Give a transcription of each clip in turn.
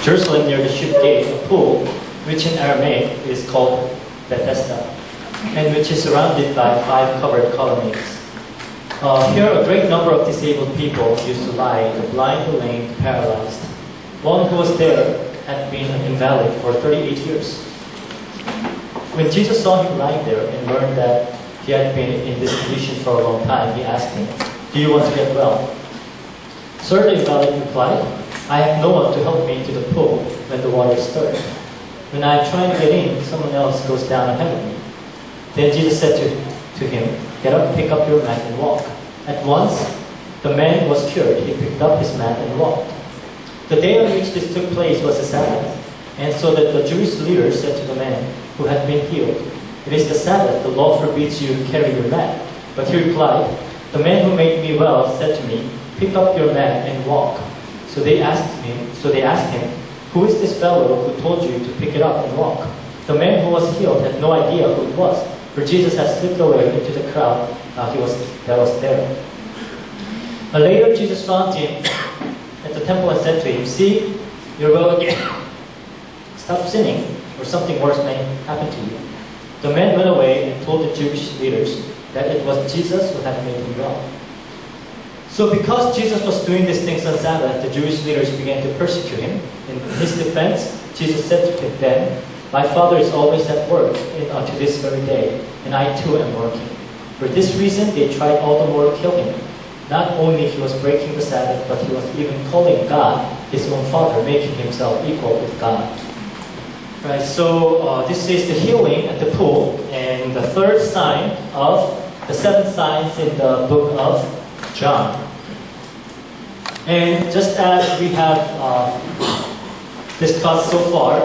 Jerusalem near the ship gate, a pool, which in Aramaic is called Bethesda, and which is surrounded by 5 covered colonnades. Here a great number of disabled people used to lie, the blind, the lame, the paralyzed. One who was there had been an invalid for 38 years. When Jesus saw him lying there and learned that he had been in this condition for a long time, he asked him, "Do you want to get well?" "Sir," the invalid replied, "I have no one to help me into the pool when the water stirs. When I am trying to get in, someone else goes down ahead of me." Then Jesus said to him, "Get up, pick up your mat and walk." At once, the man was cured. He picked up his mat and walked. The day on which this took place was the Sabbath, and so that the Jewish leaders said to the man who had been healed, "It is the Sabbath, the law forbids you to carry your mat." But he replied, "The man who made me well said to me, 'Pick up your mat and walk.'" So they asked him, "Who is this fellow who told you to pick it up and walk?" The man who was healed had no idea who it was, for Jesus had slipped away into the crowd that was there. Later Jesus found him at the temple and said to him, "See, you're well again. Stop sinning, or something worse may happen to you." The man went away and told the Jewish leaders that it was Jesus who had made him well. So because Jesus was doing these things on Sabbath, the Jewish leaders began to persecute him. In his defense, Jesus said to them, "My Father is always at work unto this very day, and I too am working." For this reason, they tried all the more to kill him. Not only he was breaking the Sabbath, but he was even calling God his own Father, making himself equal with God. Right, so this is the healing at the pool, and the third sign of the 7 signs in the book of John. And just as we have discussed so far,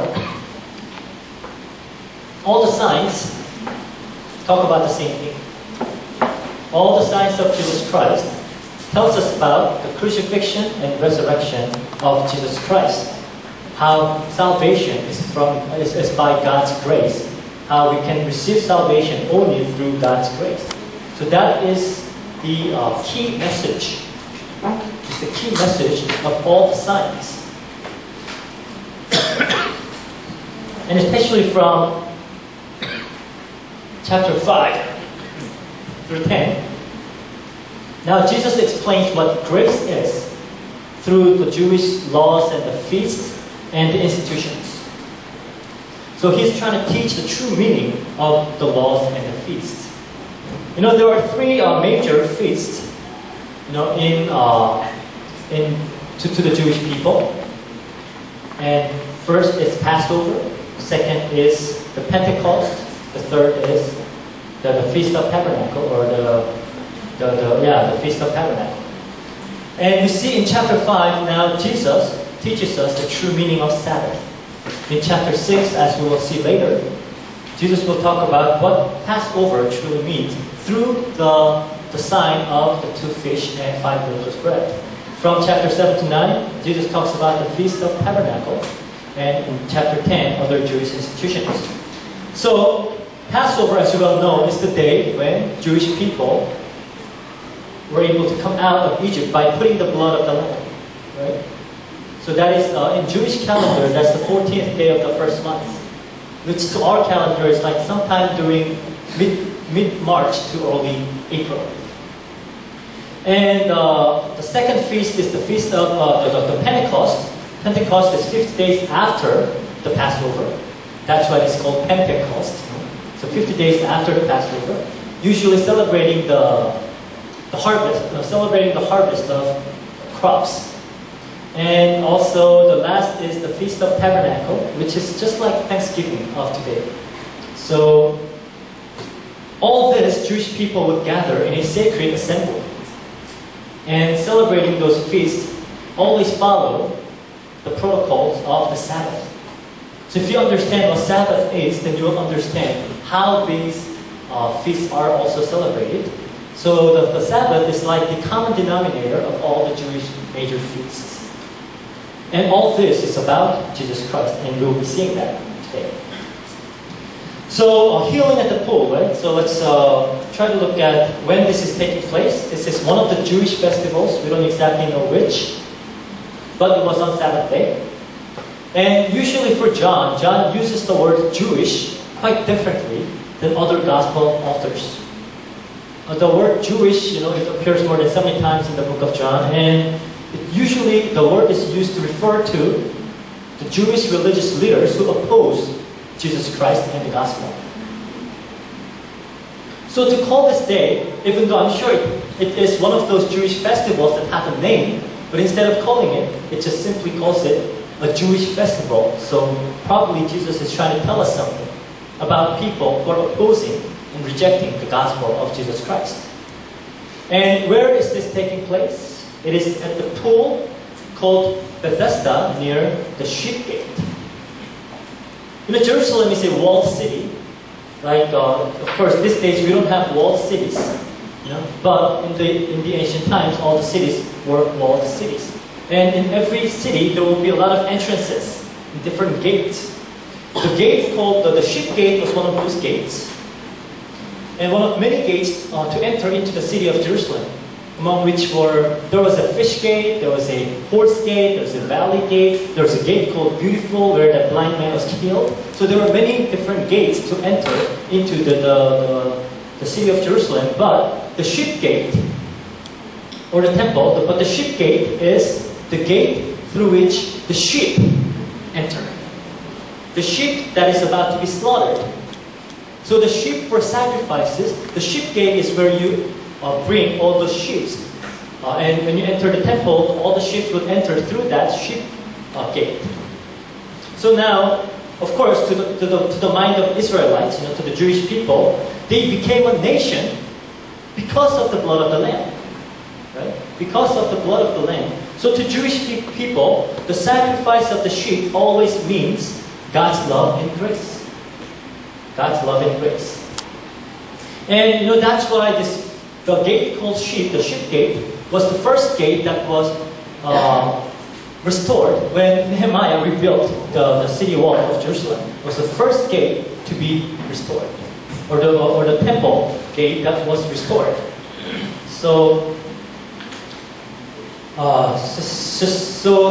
all the signs talk about the same thing. All the signs of Jesus Christ tells us about the crucifixion and resurrection of Jesus Christ. How salvation is by God's grace. How we can receive salvation only through God's grace. So that is the key message. It's the key message of all the signs. And especially from chapter 5 through 10. Now Jesus explains what grace is through the Jewish laws and the feasts and the institutions. So he's trying to teach the true meaning of the laws and the feasts. You know, there are 3 major feasts, you know, to the Jewish people. And first is Passover. Second is the Pentecost. The third is the Feast of Tabernacle, or the Feast of Tabernacle. And we see in chapter 5 now Jesus teaches us the true meaning of Sabbath. In chapter 6, as we will see later, Jesus will talk about what Passover truly means through the sign of the 2 fish and 5 loaves of bread. From chapter 7 to 9, Jesus talks about the Feast of Tabernacle, and in chapter 10, other Jewish institutions. So Passover, as you well know, is the day when Jewish people were able to come out of Egypt by putting the blood of the lamb. Right? So that is, in Jewish calendar, that's the 14th day of the first month, which to our calendar is like sometime during mid-March to early April. And the second feast is the feast of the Pentecost. Pentecost is 50 days after the Passover. That's why it's called Pentecost. So 50 days after the Passover, usually celebrating the harvest, celebrating the harvest of crops. And also the last is the Feast of Tabernacle, which is just like Thanksgiving of today. So all this, Jewish people would gather in a sacred assembly. And celebrating those feasts always follow the protocols of the Sabbath. So if you understand what Sabbath is, then you will understand how these feasts are also celebrated. So the Sabbath is like the common denominator of all the Jewish major feasts. And all this is about Jesus Christ, and we'll be seeing that today. So healing at the pool, right? So let's try to look at when this is taking place. This is one of the Jewish festivals. We don't exactly know which, but it was on Sabbath day. And usually for John, John uses the word Jewish quite differently than other gospel authors. The word Jewish, it appears more than 70 times in the book of John, and usually the word is used to refer to the Jewish religious leaders who oppose Jesus Christ and the gospel. So to call this day, even though I'm sure it is one of those Jewish festivals that have a name, but instead of calling it, it just simply calls it a Jewish festival. So probably Jesus is trying to tell us something about people who are opposing and rejecting the gospel of Jesus Christ. And where is this taking place? It is at the pool called Bethesda near the Sheep Gate. Jerusalem is a walled city. Of course, these days we don't have walled cities. But in the ancient times, all the cities were walled cities. And in every city, there will be a lot of entrances, different gates. The gate called the Sheep Gate was one of those gates. And one of many gates to enter into the city of Jerusalem, among which there was a fish gate, there was a horse gate, there was a valley gate, there was a gate called Beautiful where the blind man was healed. So there were many different gates to enter into the city of Jerusalem. But the Sheep Gate, or the temple, but the Sheep Gate is the gate through which the sheep enter. The sheep that is about to be slaughtered. So the sheep for sacrifices, the Sheep Gate is where you bring all those sheep. And when you enter the temple, all the sheep would enter through that sheep gate. So now, of course, to the mind of Israelites, to the Jewish people, they became a nation because of the blood of the Lamb. Right? Because of the blood of the Lamb. So to Jewish people, the sacrifice of the sheep always means God's love and grace. God's love and grace. And that's why the gate called Sheep, the Sheep Gate, was the first gate that was restored when Nehemiah rebuilt the city wall of Jerusalem. It was the first gate to be restored, or the temple gate that was restored. So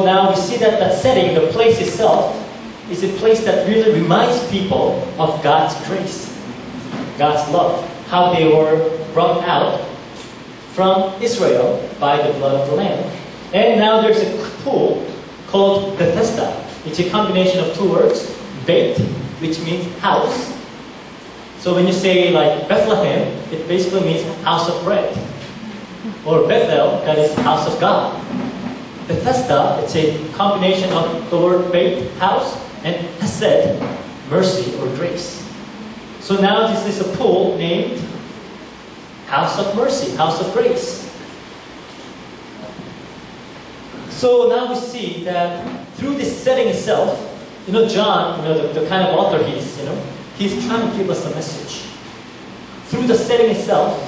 now we see that setting, the place itself, is a place that really reminds people of God's grace, God's love, how they were brought out from Israel by the blood of the Lamb. And now there's a pool called Bethesda. It's a combination of two words, Beit, which means house. So when you say like Bethlehem, it basically means house of bread. Or Bethel, that is house of God. Bethesda, it's a combination of the word Beit, house, and Hesed, mercy or grace. So now this is a pool named House of Mercy, House of Grace. So now we see that through this setting itself, John, the kind of author he's trying to give us a message. Through the setting itself,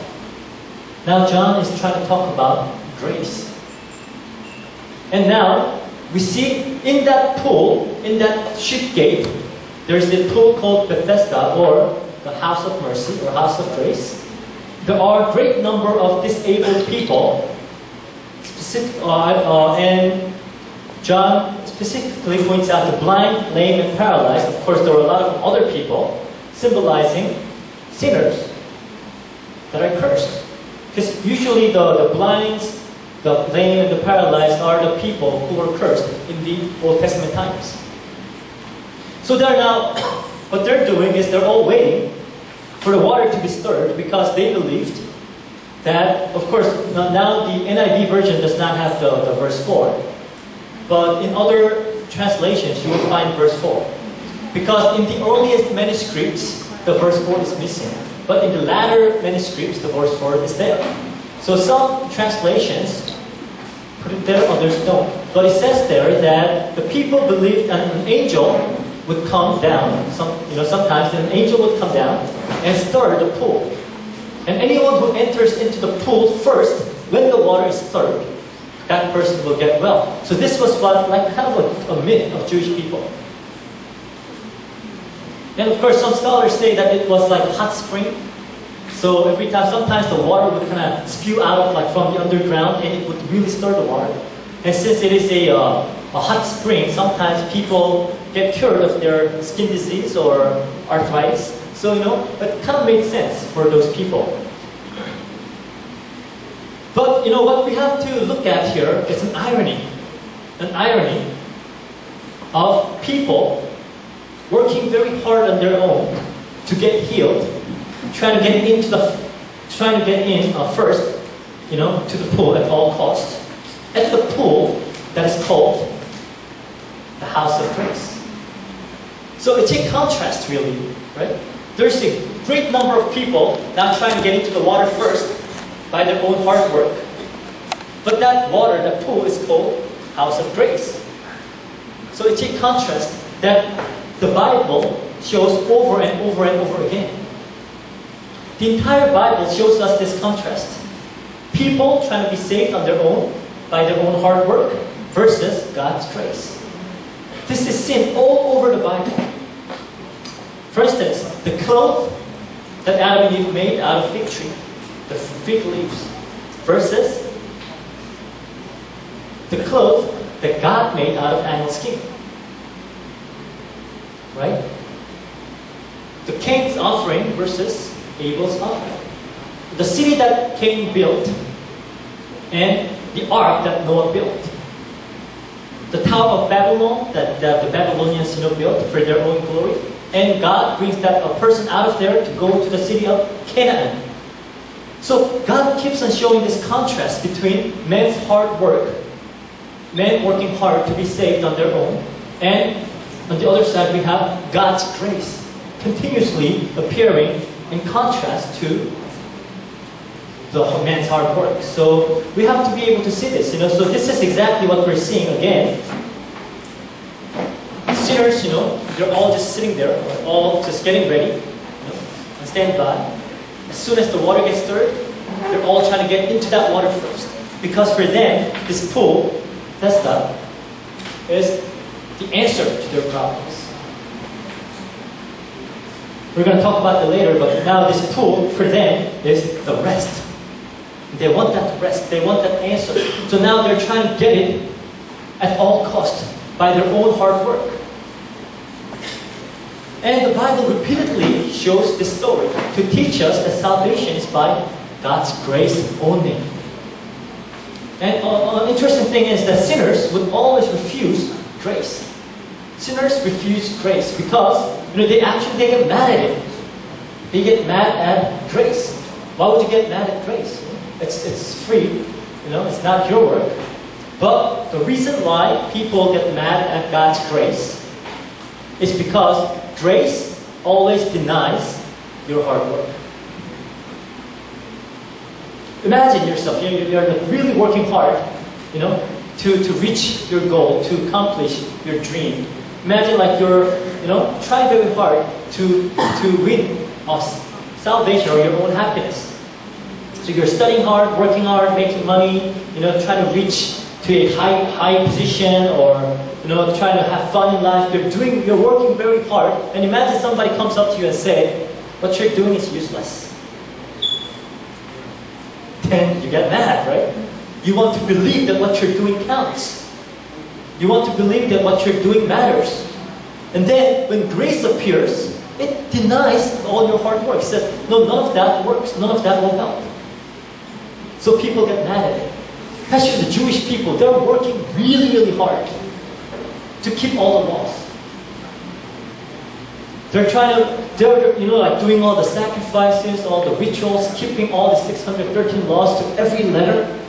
now John is trying to talk about grace. And now we see in that pool, in that Sheep Gate, there's a pool called Bethesda, or the House of Mercy, or House of Grace. There are a great number of disabled people, and John specifically points out the blind, lame, and paralyzed. Of course, there were a lot of other people, symbolizing sinners that are cursed. Because usually the blinds, the lame, and the paralyzed are the people who were cursed in the Old Testament times. So they're now, what they're doing is they're all waiting for the water to be stirred because they believed that, of course, now the NIV version does not have the verse 4. But in other translations, you will find verse 4. Because in the earliest manuscripts, the verse 4 is missing. But in the latter manuscripts, the verse 4 is there. So some translations put it there, others don't. But it says there that the people believed that an angel would come down. Sometimes an angel would come down and stir the pool. And anyone who enters into the pool first, when the water is stirred, that person will get well. So this was kind of a myth of Jewish people. And of course, some scholars say that it was like a hot spring. So every time, sometimes the water would kind of spew out from the underground, and it would really stir the water. And since it is a a hot spring, sometimes people get cured of their skin disease or arthritis. So, it kind of made sense for those people. But, what we have to look at here is an irony of people working very hard on their own to get healed, trying to get in first, to the pool at all costs. At the pool that is called the house of grace. So it's a contrast, really, right? There's a great number of people now trying to get into the water first by their own hard work. But that water, that pool, is called house of grace. So it's a contrast that the Bible shows over and over and over again. The entire Bible shows us this contrast. People trying to be saved on their own, by their own hard work, versus God's grace. This is seen all over the Bible. For instance, the cloth that Adam and Eve made out of fig tree, the fig leaves, versus the cloth that God made out of animal skin. Right? The Cain's offering versus Abel's offering. The city that Cain built and the ark that Noah built. The Tower of Babylon that the Babylonians built for their own glory. And God brings a person out of there to go to the city of Canaan. So God keeps on showing this contrast between men's hard work, men working hard to be saved on their own, and on the other side we have God's grace continuously appearing in contrast to the man's hard work. So we have to be able to see this, So this is exactly what we're seeing again. Sinners, they're all just sitting there, all just getting ready, and stand by. As soon as the water gets stirred, they're all trying to get into that water first. Because for them, this pool, Bethesda, is the answer to their problems. We're going to talk about that later, but now this pool, for them, is the rest. They want that rest. They want that answer. So now they're trying to get it at all cost by their own hard work. And the Bible repeatedly shows this story to teach us that salvation is by God's grace only. And an interesting thing is that sinners would always refuse grace. Sinners refuse grace because they get mad at it. They get mad at grace. Why would you get mad at grace? It's free, it's not your work. But the reason why people get mad at God's grace is because grace always denies your hard work. Imagine yourself, you're really working hard, to reach your goal, to accomplish your dream. Imagine you're, trying very hard to win salvation or your own happiness. So you're studying hard, working hard, making money, trying to reach to a high position or, trying to have fun in life. You're working very hard. And imagine somebody comes up to you and say, what you're doing is useless. Then you get mad, right? You want to believe that what you're doing counts. You want to believe that what you're doing matters. And then when grace appears, it denies all your hard work. It says, no, none of that works. None of that will help. So people get mad at it. Especially the Jewish people, they're working really, really hard to keep all the laws. They're doing all the sacrifices, all the rituals, keeping all the 613 laws to every letter.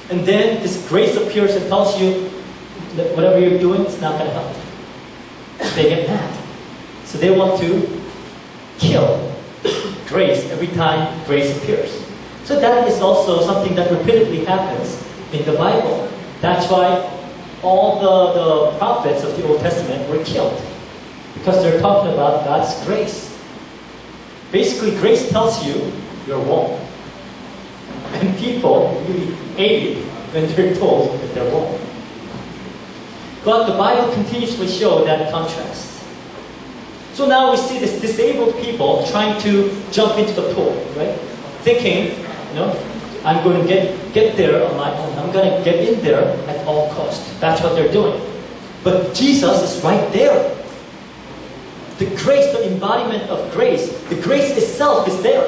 And then this grace appears and tells you that whatever you're doing is not going to help. They get mad. So they want to kill grace every time grace appears. So that is also something that repeatedly happens in the Bible. That's why all the prophets of the Old Testament were killed. Because they're talking about God's grace. Basically, grace tells you you're wrong. And people really hate it when they're told that they're wrong. But the Bible continuously shows that contrast. So now we see this disabled people trying to jump into the pool, right? Thinking, I'm going to get there on my own. I'm going to get in there at all costs. That's what they're doing. But Jesus is right there. The grace, the embodiment of grace, the grace itself is there.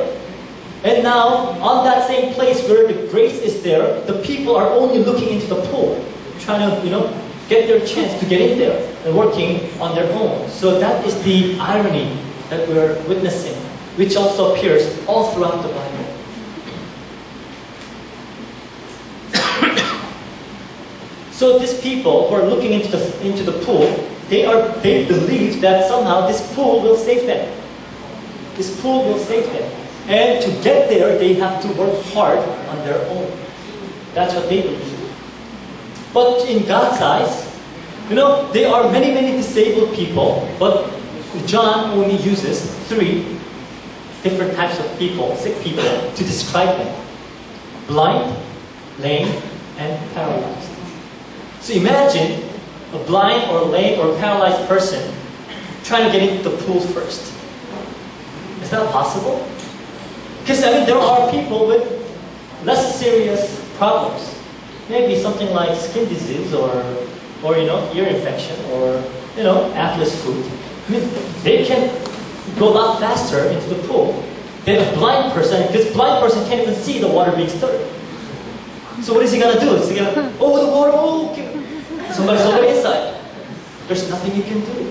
And now, on that same place where the grace is there, the people are only looking into the pool, trying to, get their chance to get in there and working on their own. So that is the irony that we're witnessing, which also appears all throughout the Bible. So these people who are looking into the pool, they believe that somehow this pool will save them. This pool will save them. And to get there, they have to work hard on their own. That's what they believe. But in God's eyes, there are many, many disabled people, but John only uses 3 different types of people, sick people, to describe them. Blind, lame, and paralyzed. So imagine a blind or lame or paralyzed person trying to get into the pool first. Is that possible? Because there are people with less serious problems. Maybe something like skin disease or ear infection or atlas foot. They can go a lot faster into the pool than a blind person, because blind person can't even see the water being stirred. So what is he gonna do? Is he gonna, the water, okay. Somebody's already inside. There's nothing you can do.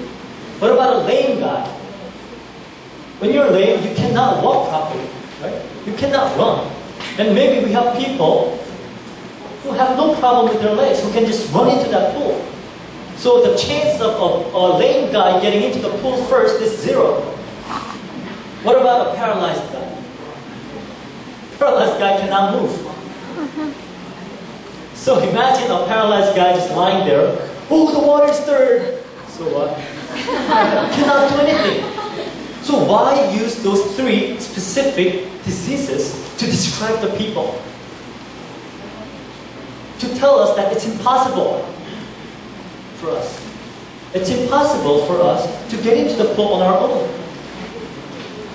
What about a lame guy? When you're lame, you cannot walk properly, right? You cannot run. And maybe we have people who have no problem with their legs, who can just run into that pool. So the chance of a lame guy getting into the pool first is 0. What about a paralyzed guy? Paralyzed guy cannot move. So imagine a paralyzed guy just lying there. The water's stirred. So what? Cannot do anything. So why use those 3 specific diseases to describe the people? To tell us that it's impossible for us. It's impossible for us to get into the pool on our own.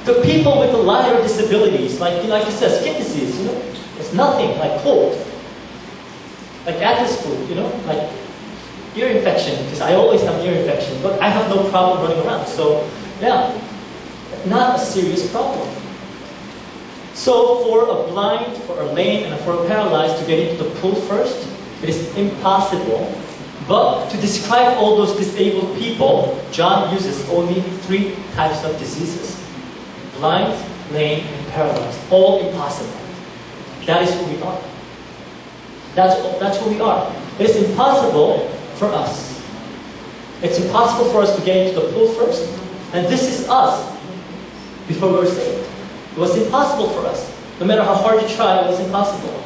The people with the lighter disabilities, like you said, skin disease, it's nothing, like cold. Like atlas foot, like ear infection, because I always have ear infection, but I have no problem running around. So, yeah, not a serious problem. So for a blind, for a lame, and for a paralyzed to get into the pool first, it is impossible. But to describe all those disabled people, John uses only 3 types of diseases. Blind, lame, and paralyzed. All impossible. That is who we are. That's who we are. It is impossible for us. It's impossible for us to get into the pool first. And this is us before we were saved. It was impossible for us. No matter how hard you try, it was impossible.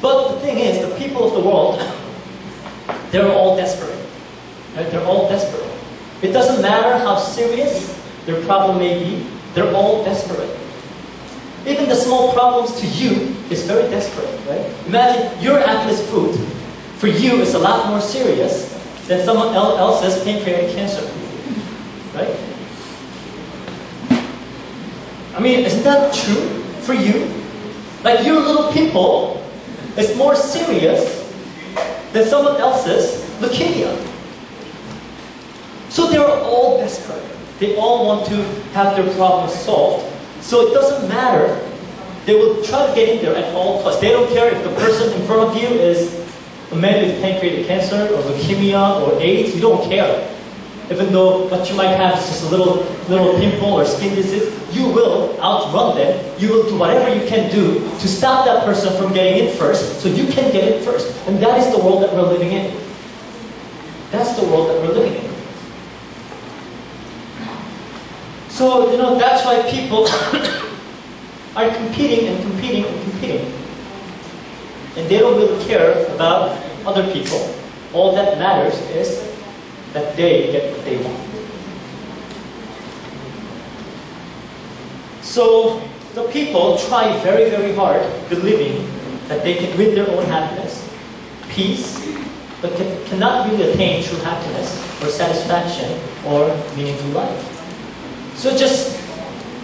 But the thing is, the people of the world, they're all desperate. Right? They're all desperate. It doesn't matter how serious their problem may be, they're all desperate. Even the small problems to you is very desperate, right? Imagine your atlas foot, for you, is a lot more serious than someone else's pancreatic cancer, right? Isn't that true for you? Like your little pimple is more serious than someone else's leukemia. So they're all desperate. They all want to have their problems solved. So it doesn't matter. They will try to get in there at all costs. They don't care if the person in front of you is a man with pancreatic cancer or leukemia or AIDS. You don't care. Even though what you might have is just a little pimple or skin disease, you will outrun them. You will do whatever you can do to stop that person from getting in first, so you can get in first. And that is the world that we're living in. That's the world that we're living in. So, that's why people are competing and competing and competing. And they don't really care about other people. All that matters is that they get what they want. So, the people try very, very hard, believing that they can win their own happiness, peace, but cannot really attain true happiness or satisfaction or meaningful life. So just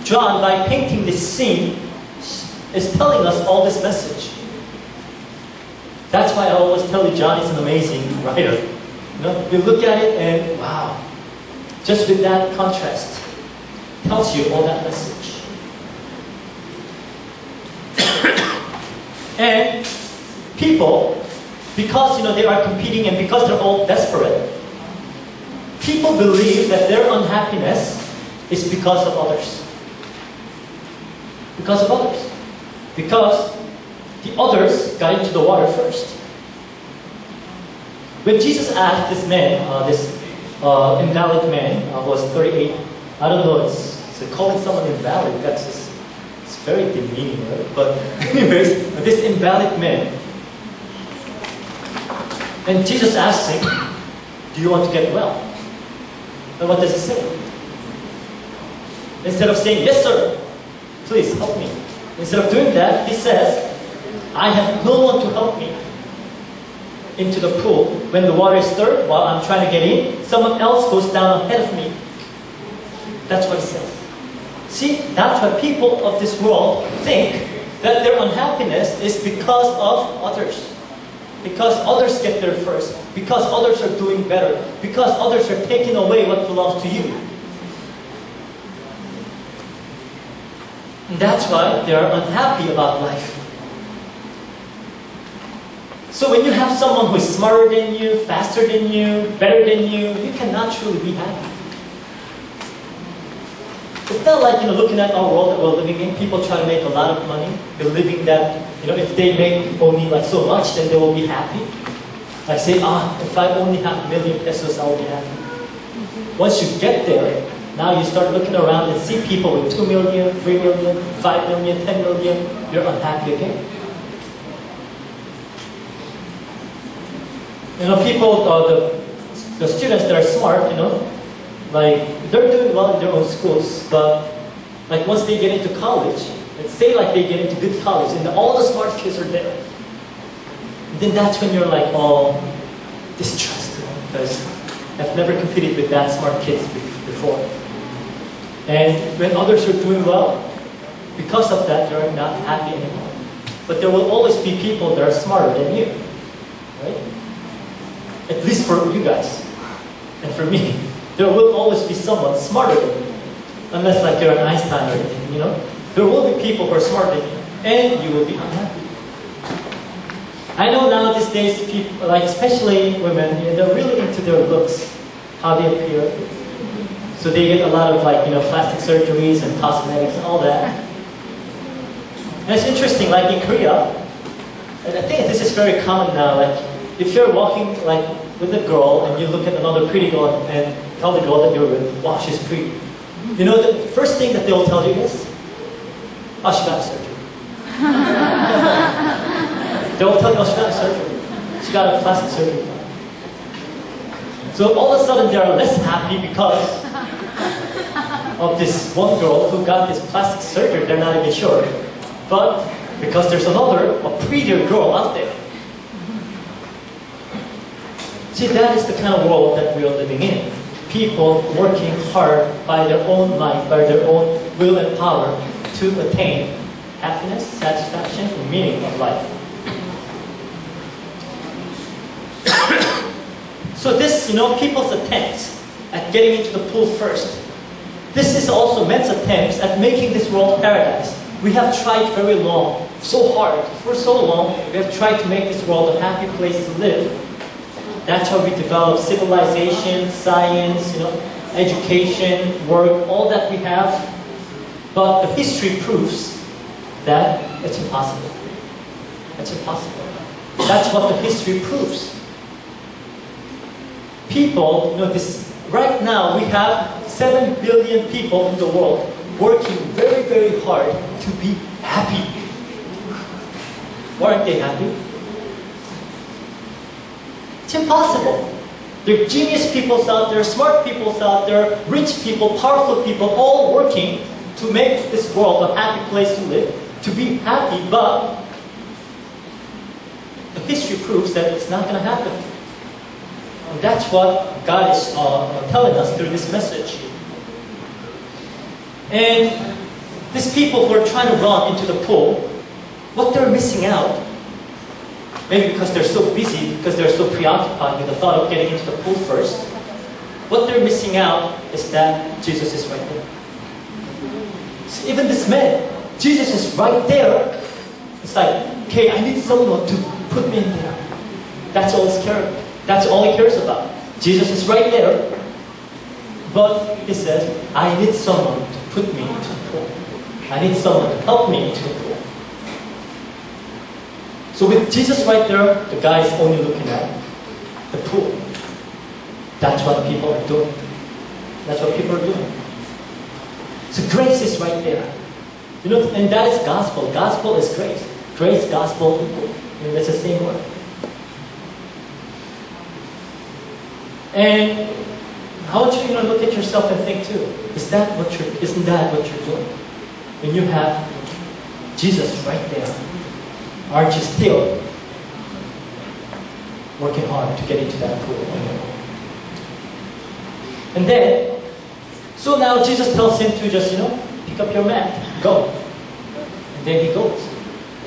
John, by painting this scene, is telling us all this message. That's why I always tell you John is an amazing writer. You look at it and wow, just with that contrast, tells you all that message. And people, because they are competing and because they're all desperate, people believe that their unhappiness is because of others. Because of others. Because the others got into the water first. When Jesus asked this man, this invalid man, was 38, I don't know, it's calling someone invalid, that's just, it's very demeaning, right? But anyways, this invalid man, and Jesus asks him, do you want to get well? And what does he say? Instead of saying, yes sir, please help me. Instead of doing that, he says, I have no one to help me into the pool. When the water is stirred, while I'm trying to get in, someone else goes down ahead of me. That's what he says. See, that's why people of this world think that their unhappiness is because of others. Because others get there first. Because others are doing better. Because others are taking away what belongs to you. And that's why they are unhappy about life. So when you have someone who is smarter than you, faster than you, better than you cannot truly be happy. It's not like, looking at our world that we're living in, people try to make a lot of money, believing that, if they make only like so much, then they will be happy. Like say, if I only have 1 million pesos, I will be happy. Once you get there, now you start looking around and see people with 2 million, 3 million, 5 million, 10 million, you're unhappy again. People, the students that are smart, like they're doing well in their own schools, but like once they get into college, let's say like they get into good college and all the smart kids are there, then that's when you're like all distressed, because I've never competed with that smart kids before. And when others are doing well, because of that, you're not happy anymore. But there will always be people that are smarter than you, right? At least for you guys, and for me. There will always be someone smarter than you. Unless like you're an Einstein or anything, There will be people who are smarter than you, and you will be unhappy. I know now these days, people, like especially women, they're really into their looks, how they appear. So they get a lot of like, plastic surgeries and cosmetics and all that. And it's interesting, like in Korea, and I think this is very common now, like if you're walking like with a girl and you look at another pretty girl and tell the girl that you're with, wow, she's pretty. The first thing that they will tell you is, oh, she got a surgery. They will tell you, oh, she got a surgery. She got a plastic surgery. So all of a sudden they are less happy because of this one girl who got this plastic surgery. They're not even sure. But because there's another, a prettier girl out there. See, that is the kind of world that we are living in. People working hard by their own might, by their own will and power to attain happiness, satisfaction, and meaning of life. So this, people's attempts at getting into the pool first, this is also men's attempts at making this world paradise. We have tried very long, so hard, for so long, we have tried to make this world a happy place to live. That's how we develop civilization, science, education, work, all that we have. But the history proves that it's impossible. It's impossible. That's what the history proves. People, right now we have 7 billion people in the world working very, very hard to be happy. Why aren't they happy? It's impossible. There are genius people out there, smart people out there, rich people, powerful people, all working to make this world a happy place to live, to be happy, but the history proves that it's not going to happen. And that's what God is telling us through this message. And these people who are trying to run into the pool, what they're missing out maybe because they're so busy, because they're so preoccupied with the thought of getting into the pool first, what they're missing out is that Jesus is right there. So even this man, Jesus is right there. It's like, okay, I need someone to put me in there. That's all he's caring. That's all he cares about. Jesus is right there. But he says, I need someone to put me into the pool. I need someone to help me into the pool. So with Jesus right there, the guy is only looking at the pool. That's what people are doing. That's what people are doing. So grace is right there. You know, and that is gospel. Gospel is grace. Grace, gospel, equal. You know, that's the same word. And I want you to look at yourself and think too. Isn't that what you're doing? When you have Jesus right there, aren't you still working hard to get into that pool? And then, so now Jesus tells him to just, pick up your mat, go. And then he goes.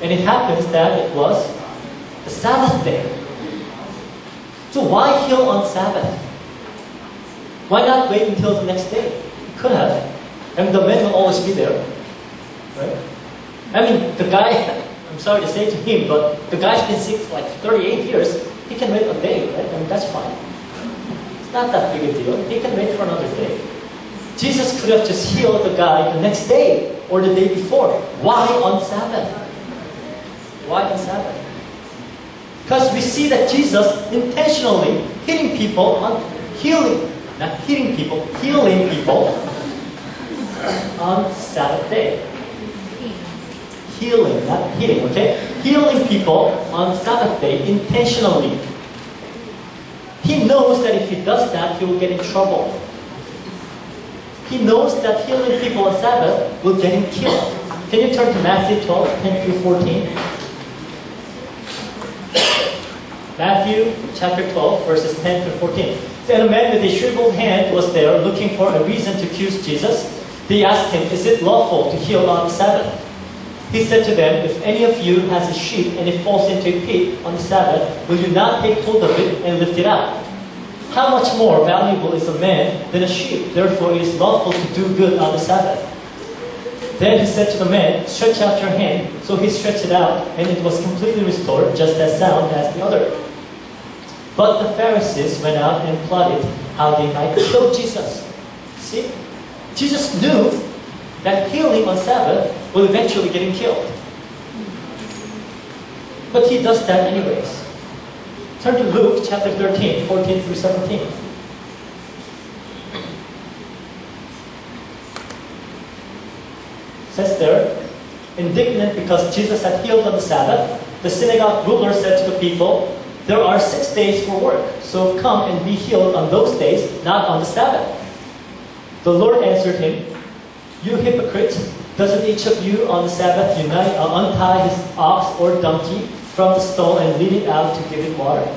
And it happens that it was the Sabbath day. So why heal on Sabbath? Why not wait until the next day? He could have. I mean, the men will always be there. Right? I mean, the guy, I'm sorry to say to him, but the guy's been sick for like 38 years. He can wait a day, right? I mean, that's fine. It's not that big a deal. He can wait for another day. Jesus could have just healed the guy the next day or the day before. Why on Sabbath? Why on Sabbath? Because we see that Jesus intentionally healing people on Sabbath day. Healing, not hitting, okay? Healing people on Sabbath day intentionally. He knows that if he does that, he will get in trouble. He knows that healing people on Sabbath will get him killed. Can you turn to Matthew 12, 10 through 14? Matthew chapter 12, verses 10 through 14. Then a man with a shriveled hand was there looking for a reason to accuse Jesus. They asked him, is it lawful to heal on the Sabbath? He said to them, if any of you has a sheep and it falls into a pit on the Sabbath, will you not take hold of it and lift it out? How much more valuable is a man than a sheep? Therefore it is lawful to do good on the Sabbath. Then he said to the man, stretch out your hand. So he stretched it out, and it was completely restored, just as sound as the other. But the Pharisees went out and plotted how they might kill Jesus. See? Jesus knew that healing on Sabbath will eventually get him killed. But he does that anyways. Turn to Luke chapter 13, 14 through 17. It says there, indignant because Jesus had healed on the Sabbath, the synagogue ruler said to the people, there are 6 days for work, so come and be healed on those days, not on the Sabbath. The Lord answered him, you hypocrites, doesn't each of you on the Sabbath untie his ox or donkey from the stall and lead it out to give it water?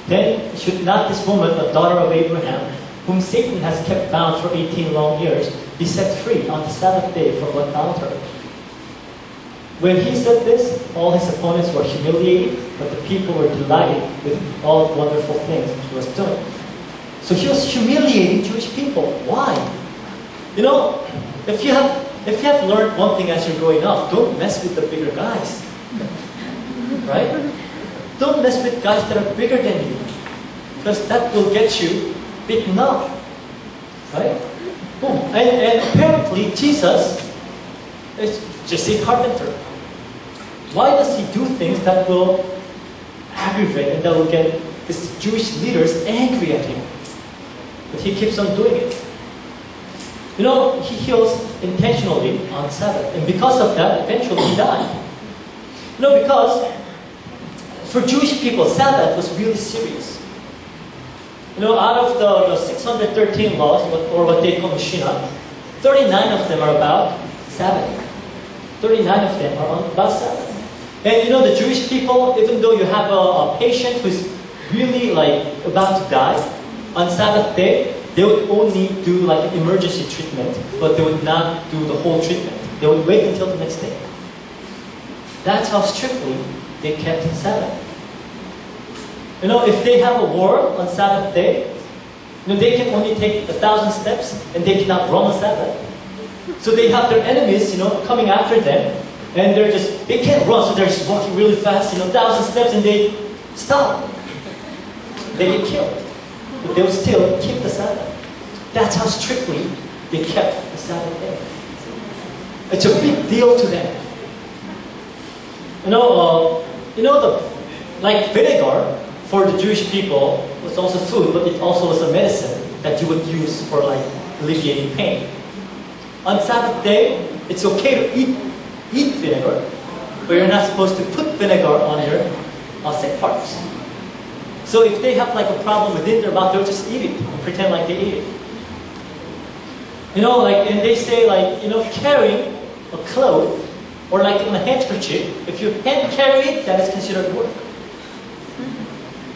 Then should not this woman, a daughter of Abraham, whom Satan has kept bound for 18 long years, be set free on the Sabbath day from what bound her? When he said this, all his opponents were humiliated, but the people were delighted with all the wonderful things he was doing. So he was humiliating Jewish people. Why? If you have learned one thing as you're growing up, don't mess with the bigger guys. Right? Don't mess with guys that are bigger than you. Because that will get you beaten up. Right? Boom. And apparently Jesus is just a carpenter. Why does he do things that will aggravate and that will get his Jewish leaders angry at him? But he keeps on doing it. He heals intentionally on Sabbath. And because of that, eventually he died. Because for Jewish people, Sabbath was really serious. Out of the 613 laws, or what they call Mishnah, 39 of them are about Sabbath. 39 of them are about Sabbath. And the Jewish people, even though you have a patient who's really about to die, on Sabbath day, they would only do an emergency treatment, but they would not do the whole treatment. They would wait until the next day. That's how strictly they kept Sabbath. You know, if they have a war on Sabbath day, you know, they can only take 1,000 steps and they cannot run on Sabbath. So they have their enemies, you know, coming after them, and they can't run, so they're just walking really fast, you know, 1,000 steps, and they stop. They get killed. But they will still keep the Sabbath. That's how strictly they kept the Sabbath day. It's a big deal to them. Like vinegar for the Jewish people was also food, but it also was a medicine that you would use for like alleviating pain. On Sabbath day, it's okay to eat vinegar, but you're not supposed to put vinegar on your sick parts. So if they have like a problem within their mouth, they'll just eat it and pretend like they eat it. You know, like, and they say like, you know, carrying a cloth or like in a handkerchief, if you hand carry it, that is considered work.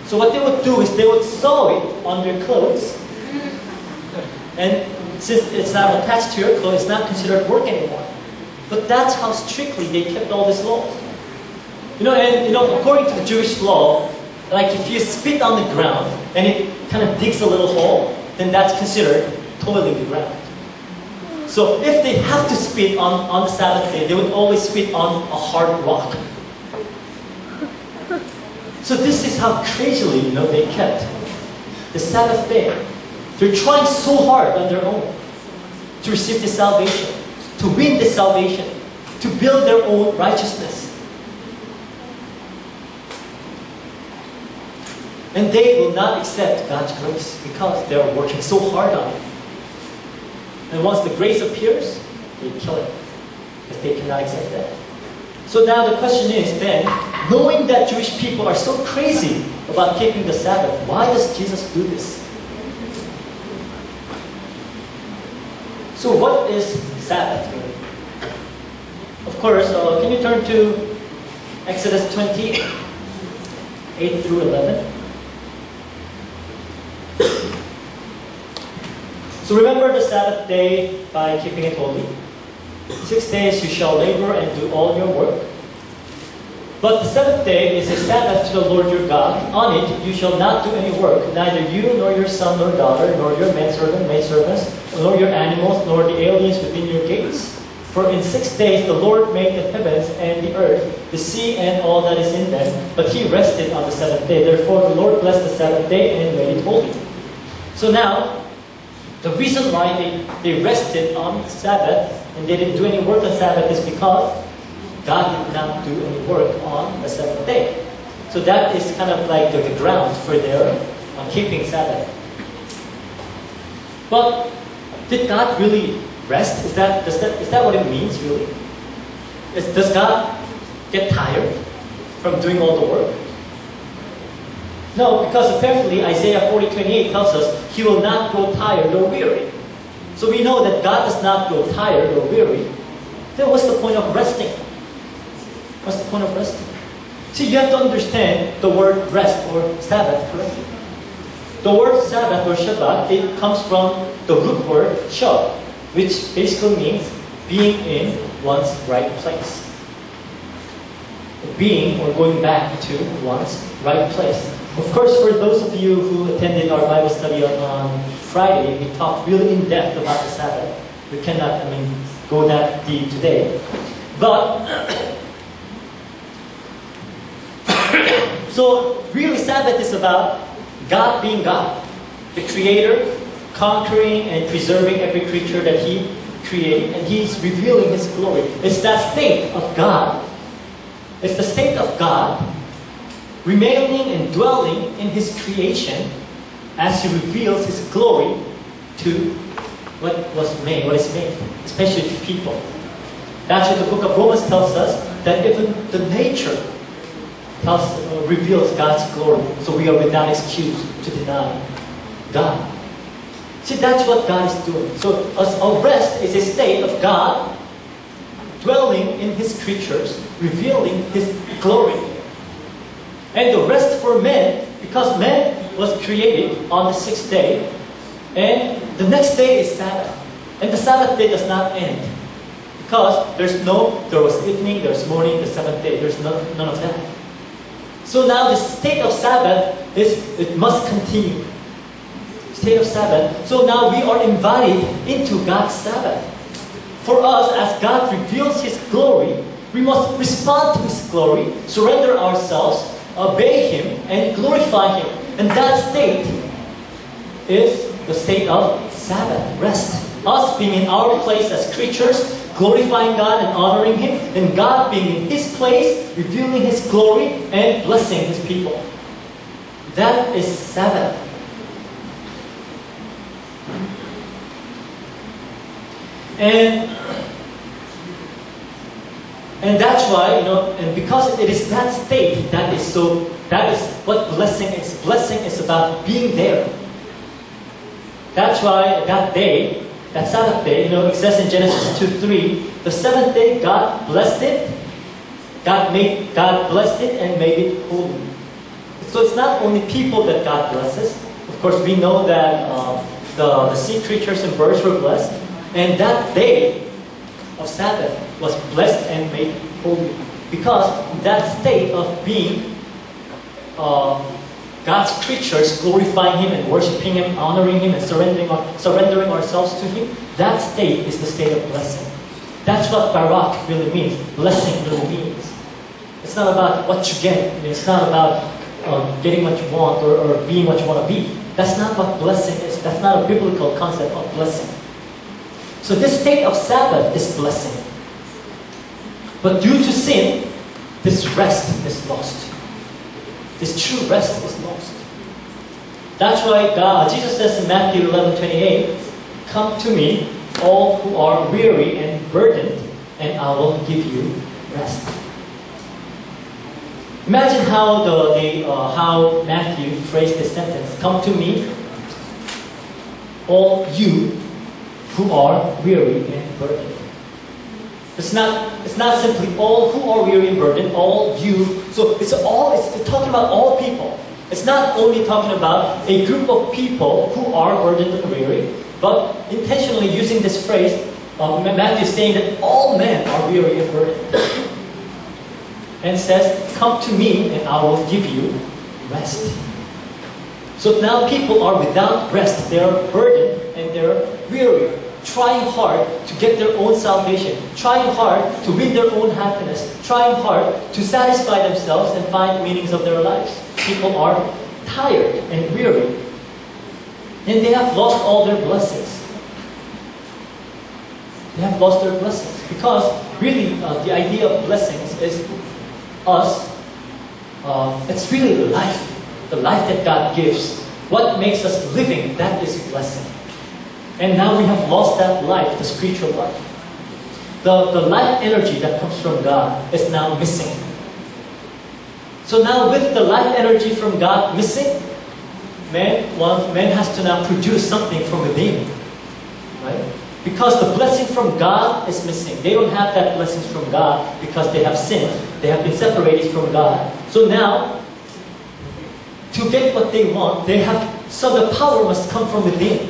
So what they would do is they would sew it on their clothes, and since it's not attached to your clothes, it's not considered work anymore. But that's how strictly they kept all these laws. You know, and you know, according to the Jewish law, like if you spit on the ground and it kind of digs a little hole, then that's considered toiling the ground. So if they have to spit on the Sabbath day, they would always spit on a hard rock. So this is how crazily, you know, they kept the Sabbath day. They're trying so hard on their own to receive this salvation, to win this salvation, to build their own righteousness. And they will not accept God's grace because they are working so hard on it. And once the grace appears, they kill it because they cannot accept that. So now the question is then, knowing that Jewish people are so crazy about keeping the Sabbath, why does Jesus do this? So what is Sabbath really? Of course, can you turn to Exodus 20, 8 through 11? So remember the Sabbath day by keeping it holy. 6 days you shall labor and do all your work. But the seventh day is a Sabbath to the Lord your God. On it you shall not do any work, neither you nor your son nor daughter, nor your manservant, maidservants, nor your animals, nor the aliens within your gates. For in 6 days the Lord made the heavens and the earth, the sea and all that is in them, but he rested on the seventh day. Therefore the Lord blessed the Sabbath day and made it holy. So now, the reason why they rested on Sabbath and they didn't do any work on Sabbath is because God did not do any work on the seventh day. So that is kind of like the ground for their keeping Sabbath. But did God really rest? Is that what it means really? Does God get tired from doing all the work? No, because apparently Isaiah 40:28 tells us He will not grow tired or weary. So we know that God does not grow tired or weary. Then what's the point of resting? What's the point of resting? See, you have to understand the word rest or Sabbath correctly. The word Sabbath or Shabbat, it comes from the root word shab, which basically means being in one's right place. Being or going back to one's right place. Of course, for those of you who attended our Bible study on Friday, we talked really in depth about the Sabbath. We cannot, go that deep today. But, so really Sabbath is about God being God, the Creator, conquering and preserving every creature that He created, and He's revealing His glory. It's that state of God. It's the state of God remaining and dwelling in His creation as He reveals His glory to what is made, especially to people. That's what the book of Romans tells us, that even the nature reveals God's glory, so we are without excuse to deny God. See, that's what God is doing. So a rest is a state of God dwelling in His creatures, revealing His glory. And the rest for man, because man was created on the 6th day, and the next day is Sabbath. And the Sabbath day does not end. Because there was evening, there's morning, the 7th day, there's none of that. So now the state of Sabbath it must continue. State of Sabbath. So now we are invited into God's Sabbath. For us, as God reveals His glory, we must respond to His glory, surrender ourselves, obey Him, and glorify Him. And that state is the state of Sabbath, rest. Us being in our place as creatures, glorifying God and honoring Him, and God being in His place, revealing His glory and blessing His people. That is Sabbath. And that's why, and because it is that state that is what blessing is. Blessing is about being there. That's why that day, that Sabbath day, it says in Genesis 2:3, the seventh day God blessed it. God blessed it and made it holy. So it's not only people that God blesses. Of course, we know that the sea creatures and birds were blessed. And that day of Sabbath was blessed and made holy. Because that state of being God's creatures, glorifying Him and worshiping Him, honoring Him and surrendering ourselves to Him, that state is the state of blessing. That's what Barak really means. Blessing really means. It's not about what you get. It's not about getting what you want or being what you want to be. That's not what blessing is. That's not a biblical concept of blessing. So this state of Sabbath is blessing. But due to sin, this rest is lost. This true rest is lost. That's why Jesus says in Matthew 11:28, "Come to me, all who are weary and burdened, and I will give you rest." Imagine how how Matthew phrased this sentence. "Come to me, all you who are weary and burdened." It's not simply all who are weary and burdened, all you. So it's talking about all people. It's not only talking about a group of people who are burdened and weary, but intentionally using this phrase, Matthew is saying that all men are weary and burdened. And says, "Come to me and I will give you rest." So now people are without rest. They are burdened and they're weary, trying hard to get their own salvation, trying hard to win their own happiness, trying hard to satisfy themselves and find meanings of their lives. People are tired and weary. And they have lost all their blessings. They have lost their blessings. Because really the idea of blessings is us. It's really life. The life that God gives. What makes us living, that is blessing. And now we have lost that life, the spiritual life. The life energy that comes from God is now missing. So now with the life energy from God missing, man has to now produce something from within. Right? Because the blessing from God is missing. They don't have that blessing from God because they have sinned. They have been separated from God. So now, to get what they want, so the power must come from within.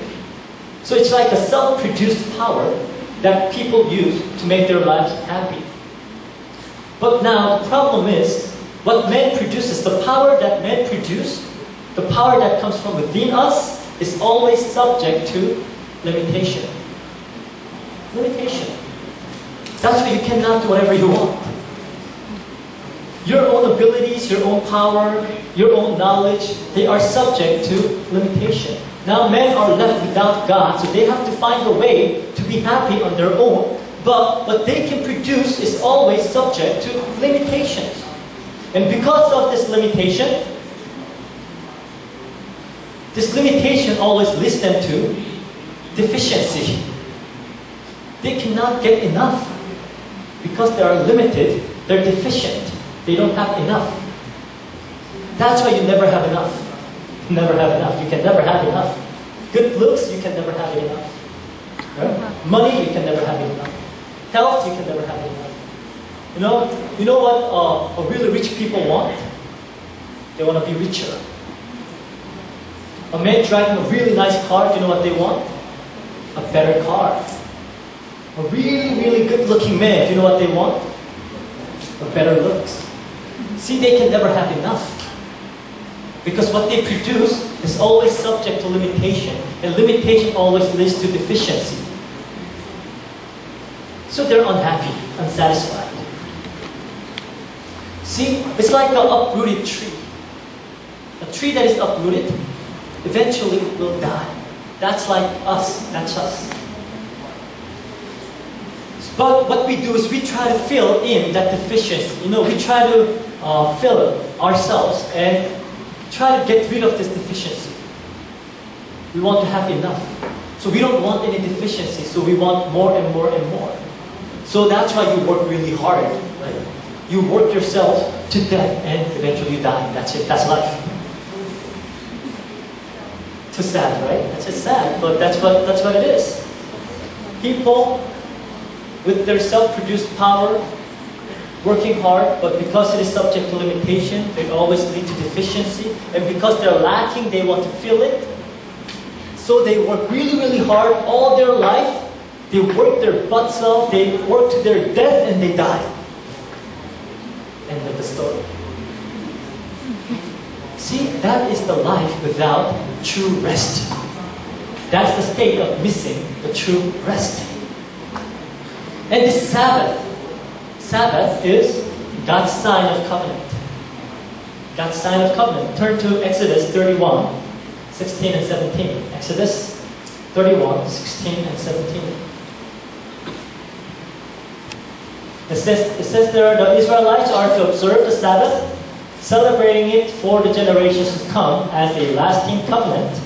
So it's like a self-produced power that people use to make their lives happy. But now the problem is, what man produces, the power that men produce, the power that comes from within us, is always subject to limitation. Limitation. That's why you cannot do whatever you want. Your own abilities, your own power, your own knowledge, they are subject to limitation. Now men are left without God, so they have to find a way to be happy on their own. But what they can produce is always subject to limitations. And because of this limitation always leads them to deficiency. They cannot get enough. Because they are limited, they're deficient. They don't have enough. That's why you never have enough. Never have enough. You can never have enough. Good looks, you can never have it enough. Right? Money, you can never have it enough. Health, you can never have it enough. You know what really rich people want? They want to be richer. A man driving a really nice car, do you know what they want? A better car. A really, really good looking man, do you know what they want? A better looks. See, they can never have enough. Because what they produce is always subject to limitation. And limitation always leads to deficiency. So they're unhappy, unsatisfied. See, it's like an uprooted tree. A tree that is uprooted eventually will die. That's like us. That's us. But what we do is we try to fill in that deficiency. We try to fill ourselves and try to get rid of this deficiency. We want to have enough. So we don't want any deficiency. So we want more and more and more. So that's why you work really hard. Right? You work yourself to death and eventually you die. That's it. That's life. Too sad, right? That's just sad, but that's what it is. People with their self-produced power, working hard, but because it is subject to limitation, it always leads to deficiency. And because they're lacking, they want to fill it. So they work really, really hard all their life. They work their butts off, they work to their death, and they die. End of the story. See, that is the life without true rest. That's the state of missing the true rest. And the Sabbath is God's sign of covenant. God's sign of covenant. Turn to Exodus 31, 16 and 17. Exodus 31, 16 and 17. It says there, the Israelites are to observe the Sabbath, celebrating it for the generations to come as a lasting covenant.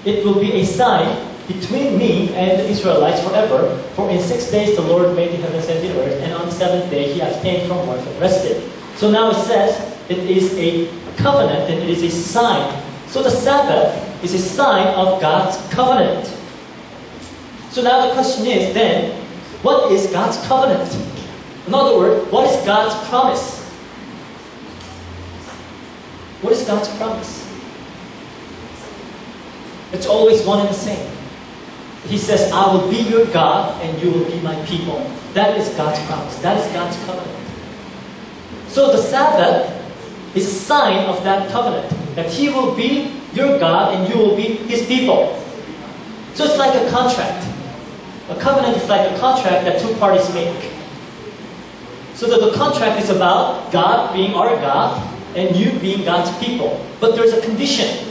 It will be a sign between me and the Israelites forever, for in 6 days the Lord made the heavens and the earth, and on the 7th day he abstained from work and rested. So now it says it is a covenant and it is a sign. So the Sabbath is a sign of God's covenant. So now the question is then, what is God's covenant? In other words, what is God's promise? What is God's promise? It's always one and the same. He says, I will be your God and you will be my people. That is God's promise. That is God's covenant. So the Sabbath is a sign of that covenant. That He will be your God and you will be His people. So it's like a contract. A covenant is like a contract that two parties make. So that the contract is about God being our God and you being God's people. But there's a condition.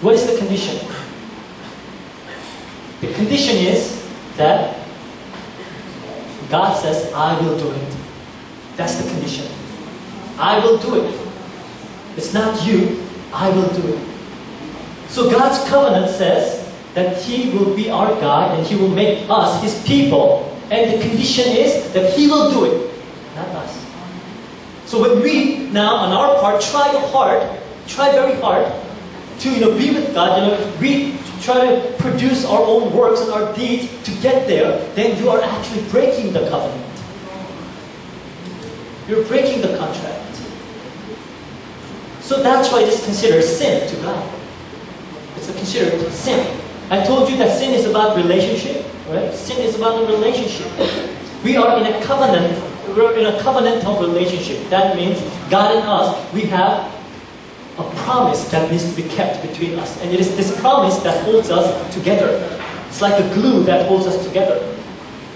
What is the condition? The condition is that God says, I will do it. That's the condition. I will do it. It's not you, I will do it. So God's covenant says that He will be our God and He will make us His people. And the condition is that He will do it, not us. So when we now, on our part, try very hard to be with God, we try to produce our own works and our deeds to get there, then you are actually breaking the covenant. You're breaking the contract. So that's why it is considered sin to God. It's considered sin. I told you that sin is about relationship, right? Sin is about a relationship. We are in a covenant. We're in a covenantal relationship. That means God and us, we have a promise that needs to be kept between us. And it is this promise that holds us together. It's like a glue that holds us together.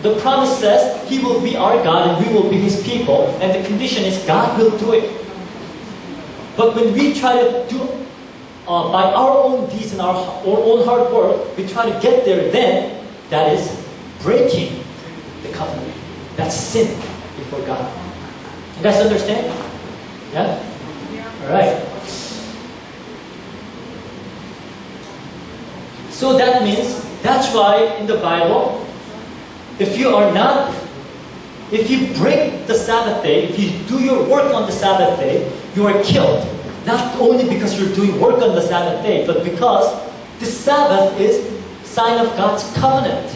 The promise says He will be our God and we will be His people. And the condition is God will do it. But when we try to do by our own deeds and our own hard work, we try to get there, then that is breaking the covenant. That's sin before God. You guys understand? Yeah? Alright. So that means, that's why in the Bible, if you break the Sabbath day, if you do your work on the Sabbath day, you are killed. Not only because you're doing work on the Sabbath day, but because the Sabbath is a sign of God's covenant.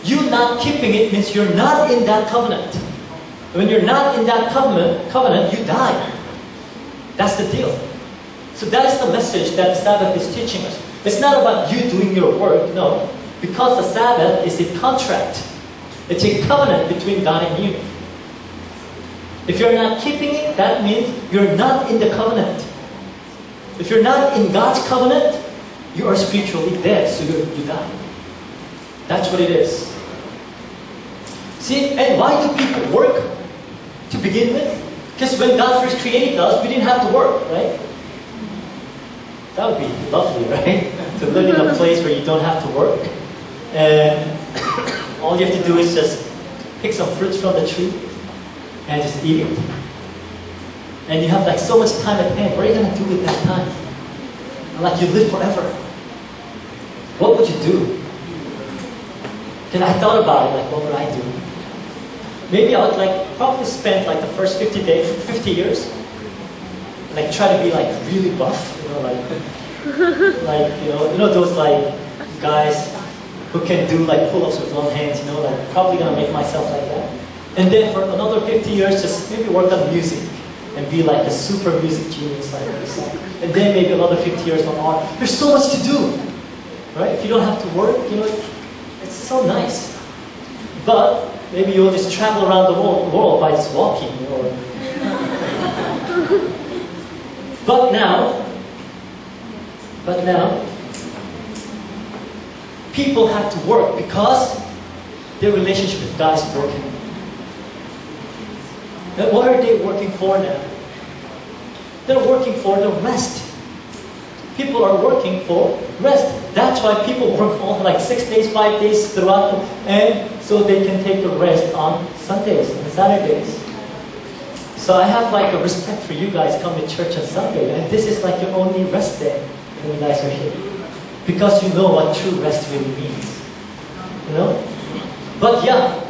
You not keeping it means you're not in that covenant. When you're not in that covenant, you die. That's the deal. So that is the message that the Sabbath is teaching us. It's not about you doing your work, no. Because the Sabbath is a contract. It's a covenant between God and you. If you're not keeping it, that means you're not in the covenant. If you're not in God's covenant, you are spiritually dead, so you die. That's what it is. See, and why do people work to begin with? Because when God first created us, we didn't have to work, right? That would be lovely, right? To live in a place where you don't have to work. And all you have to do is just pick some fruits from the tree and just eat it. And you have like so much time at hand. What are you going to do with that time? Like you live forever. What would you do? And I thought about it, like what would I do? Maybe I would like probably spend like the first 50 years, like try to be like really buff, you know, like you know those like guys who can do like pull-ups with one hand, you know, like probably gonna make myself like that. And then for another 50 years, just maybe work on music and be like a super music genius like this. And then maybe another 50 years on art. There's so much to do, right? If you don't have to work, you know, it's so nice. But maybe you'll just travel around the world by just walking, you know. But now, people have to work because their relationship with God is broken. And what are they working for now? They're working for the rest. People are working for rest. That's why people work on like 6 days, 5 days throughout, and so they can take the rest on Sundays and Saturdays. So I have like a respect for you guys coming to church on Sunday, and this is like your only rest day when you guys are here. Because you know what true rest really means. You know? But yeah,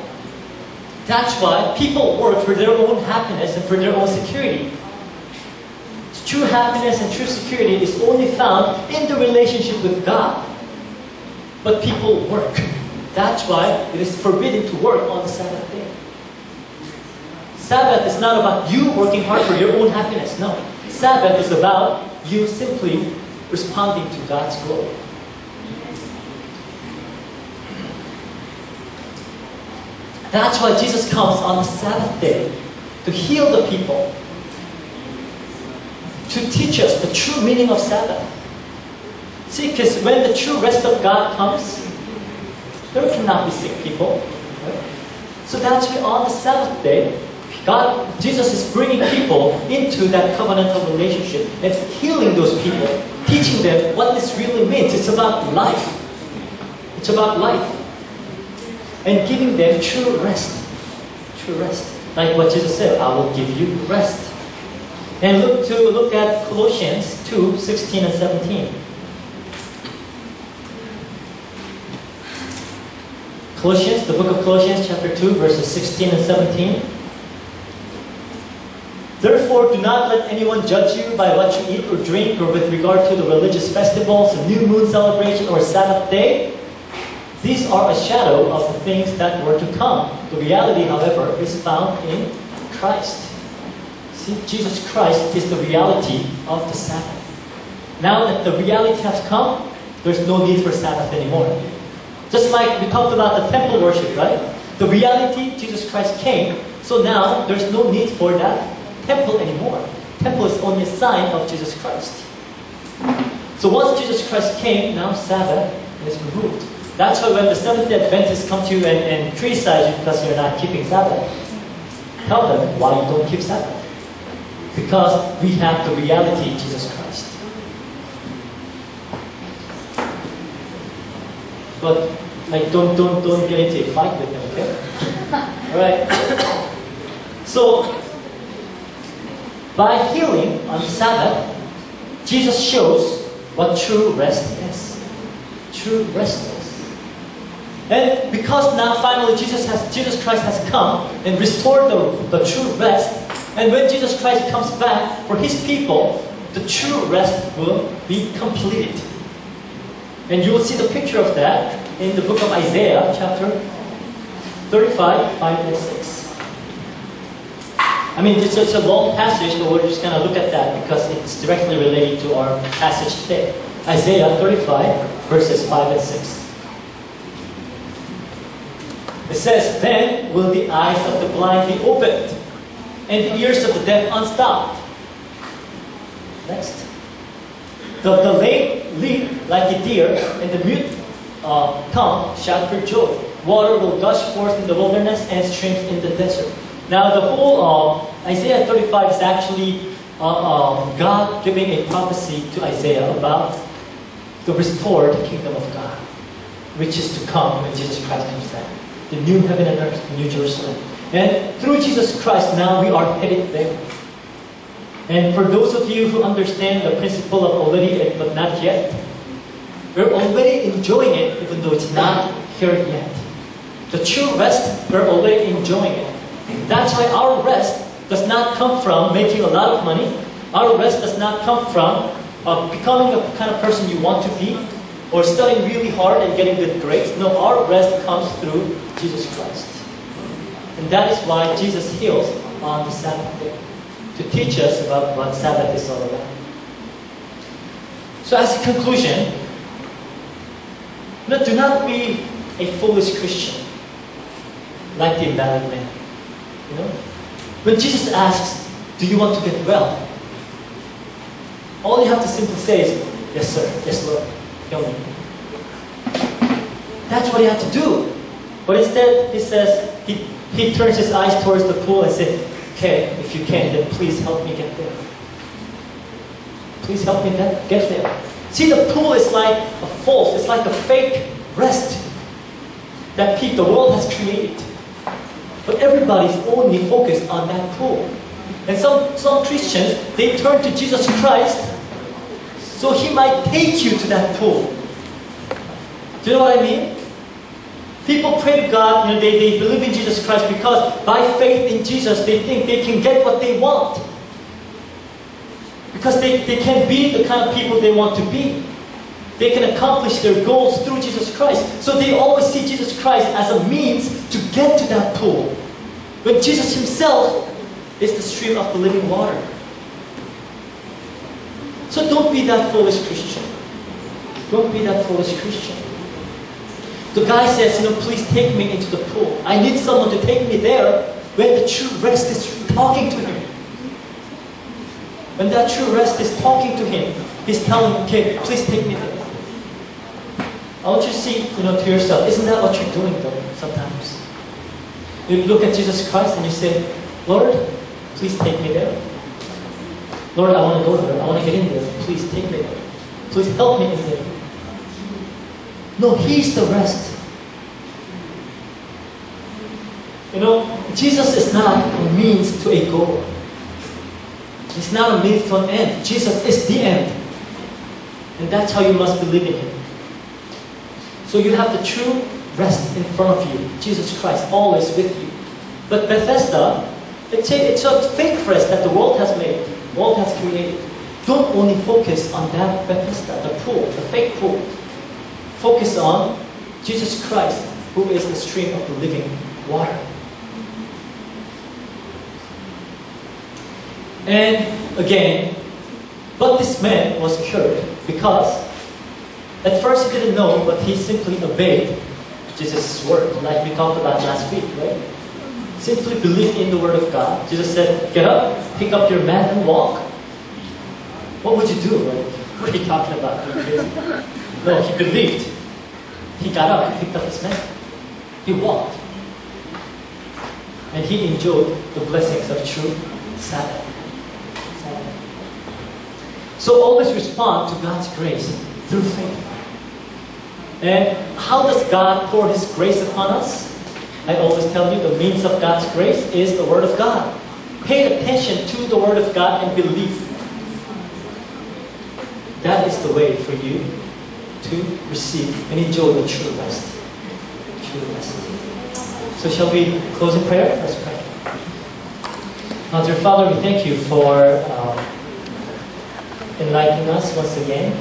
that's why people work for their own happiness and for their own security. True happiness and true security is only found in the relationship with God. But people work. That's why it is forbidden to work on the Sabbath day. Sabbath is not about you working hard for your own happiness. No. Sabbath is about you simply responding to God's glory. That's why Jesus comes on the Sabbath day to heal the people, to teach us the true meaning of Sabbath. See, because when the true rest of God comes, there cannot be sick people. Right? So that's why on the Sabbath day, Jesus is bringing people into that covenantal relationship and healing those people, teaching them what this really means. It's about life. It's about life. And giving them true rest. True rest. Like what Jesus said, I will give you rest. And look at Colossians 2, 16 and 17. Colossians, the book of Colossians, chapter 2, verses 16 and 17. Therefore, do not let anyone judge you by what you eat or drink, or with regard to the religious festivals, a new moon celebration, or Sabbath day. These are a shadow of the things that were to come. The reality, however, is found in Christ. See, Jesus Christ is the reality of the Sabbath. Now that the reality has come, there's no need for Sabbath anymore. Just like we talked about the temple worship, right? The reality, Jesus Christ came, so now there's no need for that temple anymore. Temple is only a sign of Jesus Christ. So once Jesus Christ came, now Sabbath is removed. That's why when the Seventh-day Adventists come to you and criticize you because you're not keeping Sabbath, tell them why you don't keep Sabbath. Because we have the reality of Jesus Christ. But like don't get into a fight with them, okay? Alright. So by healing on Sabbath, Jesus shows what true rest is. True rest is. And because now finally Jesus Christ has come and restored the true rest, and when Jesus Christ comes back for His people, the true rest will be completed. And you will see the picture of that in the book of Isaiah, chapter 35, 5 and 6. I mean, it's a long passage, but we're just going to look at that because it's directly related to our passage today. Isaiah 35, verses 5 and 6. It says, then will the eyes of the blind be opened, and the ears of the deaf unstopped. Next. The lame leap like a deer, and the mute tongue shout for joy. Water will gush forth in the wilderness and streams in the desert. Now the whole Isaiah 35 is actually God giving a prophecy to Isaiah about the restored kingdom of God, which is to come when Jesus Christ comes back. The new heaven and earth, the new Jerusalem. And through Jesus Christ, now we are headed there. And for those of you who understand the principle of already but not yet, we're already enjoying it even though it's not here yet. The true rest, we're already enjoying it. That's why our rest does not come from making a lot of money. Our rest does not come from becoming the kind of person you want to be or studying really hard and getting good grades. No, our rest comes through Jesus Christ. And that is why Jesus heals on the Sabbath day, to teach us about what Sabbath is all about. So as a conclusion, do not be a foolish Christian like the invalid man. You know? When Jesus asks, do you want to get well? All you have to simply say is, yes sir, yes Lord, heal me. That's what you have to do. But instead, he says, he turns his eyes towards the pool and says, okay, if you can, then please help me get there. Please help me get there. See, the pool is like a false, it's like a fake rest that the world has created. But everybody's only focused on that pool. And some Christians, they turn to Jesus Christ so He might take you to that pool. Do you know what I mean? People pray to God, they believe in Jesus Christ because by faith in Jesus, they think they can get what they want. Because they can be the kind of people they want to be. They can accomplish their goals through Jesus Christ. So they always see Jesus Christ as a means to get to that pool. When Jesus Himself is the stream of the living water. So don't be that foolish Christian. Don't be that foolish Christian. The guy says, please take me into the pool. I need someone to take me there when the true rest is talking to him. When that true rest is talking to him, he's telling him, okay, please take me there. I want you to see, to yourself, isn't that what you're doing though, sometimes? You look at Jesus Christ and you say, Lord, please take me there. Lord, I want to go there. I want to get in there. Please take me there. Please help me in there. No, He's the rest. Jesus is not a means to a goal. He's not a means to an end. Jesus is the end. And that's how you must believe in Him. So you have the true rest in front of you. Jesus Christ, always with you. But Bethesda, it's a fake rest that the world has made, the world has created. Don't only focus on that Bethesda, the pool, the fake pool. Focus on Jesus Christ, who is the stream of the living water. And again, but this man was cured because at first he didn't know, but he simply obeyed Jesus' word, like we talked about last week, right? Simply believed in the word of God. Jesus said, get up, pick up your mat and walk. What would you do? Right? What are you talking about? No, he believed. He got up, he picked up his mat. He walked. And he enjoyed the blessings of true Sabbath. So always respond to God's grace through faith. And how does God pour His grace upon us? I always tell you the means of God's grace is the Word of God. Pay attention to the Word of God and believe. That is the way for you to receive and enjoy the true rest. True rest. So shall we close in prayer? Let's pray. Dear Father, we thank you for enlightening us once again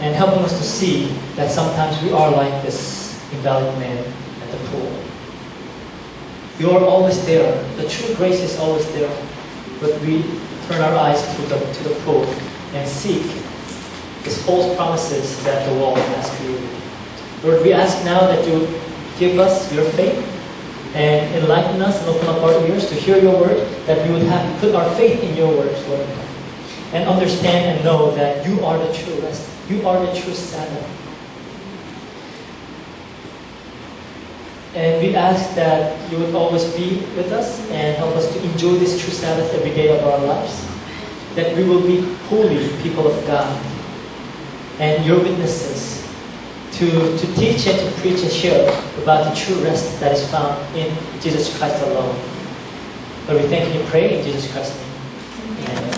and helping us to see that sometimes we are like this invalid man at the pool. You are always there. The true grace is always there. But we turn our eyes to the pool and seek these false promises that the world has created. Lord, we ask now that you give us your faith, and enlighten us and open up our ears to hear your word, that we would have put our faith in your words, Lord, and understand and know that you are the true rest. You are the true Sabbath. And we ask that you would always be with us and help us to enjoy this true Sabbath every day of our lives, that we will be holy people of God and your witnesses to teach and to preach and share about the true rest that is found in Jesus Christ alone. Lord, we thank you and pray in Jesus Christ's name. Amen.